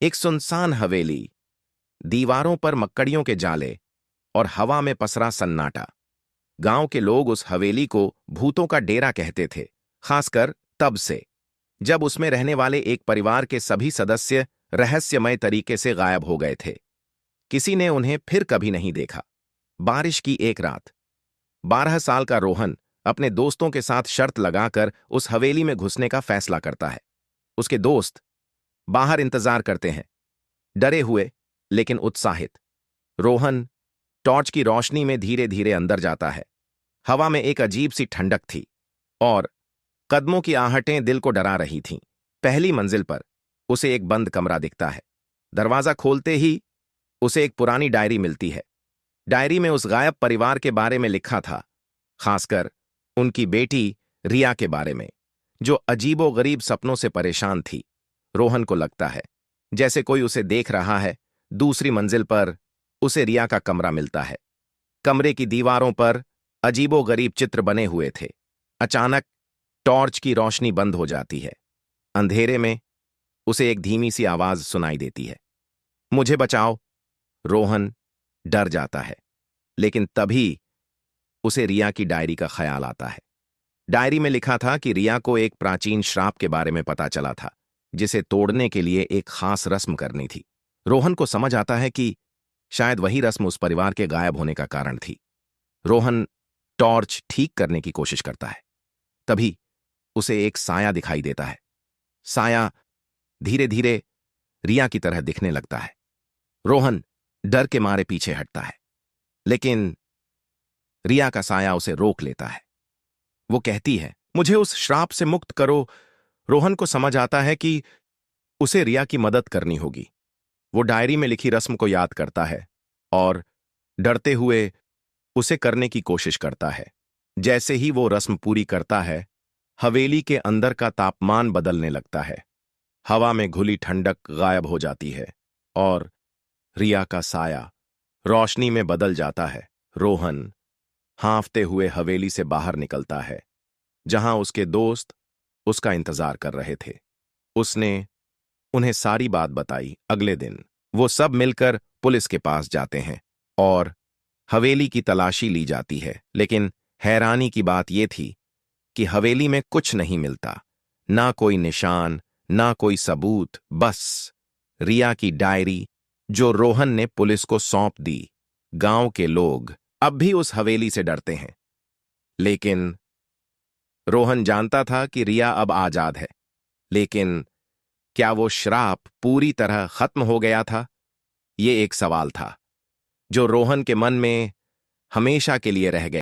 एक सुनसान हवेली, दीवारों पर मक्कड़ियों के जाले और हवा में पसरा सन्नाटा। गांव के लोग उस हवेली को भूतों का डेरा कहते थे, खासकर तब से जब उसमें रहने वाले एक परिवार के सभी सदस्य रहस्यमय तरीके से गायब हो गए थे। किसी ने उन्हें फिर कभी नहीं देखा। बारिश की एक रात 12 साल का रोहन अपने दोस्तों के साथ शर्त लगाकर उस हवेली में घुसने का फैसला करता है। उसके दोस्त बाहर इंतजार करते हैं, डरे हुए लेकिन उत्साहित। रोहन टॉर्च की रोशनी में धीरे धीरे अंदर जाता है। हवा में एक अजीब सी ठंडक थी और कदमों की आहटें दिल को डरा रही थीं। पहली मंजिल पर उसे एक बंद कमरा दिखता है। दरवाजा खोलते ही उसे एक पुरानी डायरी मिलती है। डायरी में उस गायब परिवार के बारे में लिखा था, खासकर उनकी बेटी रिया के बारे में, जो अजीबोगरीब सपनों से परेशान थी। रोहन को लगता है जैसे कोई उसे देख रहा है। दूसरी मंजिल पर उसे रिया का कमरा मिलता है। कमरे की दीवारों पर अजीबोगरीब चित्र बने हुए थे। अचानक टॉर्च की रोशनी बंद हो जाती है। अंधेरे में उसे एक धीमी सी आवाज सुनाई देती है, मुझे बचाओ। रोहन डर जाता है, लेकिन तभी उसे रिया की डायरी का ख्याल आता है। डायरी में लिखा था कि रिया को एक प्राचीन श्राप के बारे में पता चला था, जिसे तोड़ने के लिए एक खास रस्म करनी थी। रोहन को समझ आता है कि शायद वही रस्म उस परिवार के गायब होने का कारण थी। रोहन टॉर्च ठीक करने की कोशिश करता है। तभी उसे एक साया दिखाई देता है। साया धीरे धीरे रिया की तरह दिखने लगता है। रोहन डर के मारे पीछे हटता है, लेकिन रिया का साया उसे रोक लेता है। वो कहती है, मुझे उस श्राप से मुक्त करो। रोहन को समझ आता है कि उसे रिया की मदद करनी होगी। वो डायरी में लिखी रस्म को याद करता है और डरते हुए उसे करने की कोशिश करता है। जैसे ही वो रस्म पूरी करता है, हवेली के अंदर का तापमान बदलने लगता है। हवा में घुली ठंडक गायब हो जाती है और रिया का साया रोशनी में बदल जाता है। रोहन हांफते हुए हवेली से बाहर निकलता है, जहां उसके दोस्त उसका इंतजार कर रहे थे। उसने उन्हें सारी बात बताई। अगले दिन वो सब मिलकर पुलिस के पास जाते हैं और हवेली की तलाशी ली जाती है। लेकिन हैरानी की बात यह थी कि हवेली में कुछ नहीं मिलता, ना कोई निशान, ना कोई सबूत, बस रिया की डायरी जो रोहन ने पुलिस को सौंप दी। गांव के लोग अब भी उस हवेली से डरते हैं, लेकिन रोहन जानता था कि रिया अब आजाद है। लेकिन क्या वो श्राप पूरी तरह खत्म हो गया था? ये एक सवाल था जो रोहन के मन में हमेशा के लिए रह गया।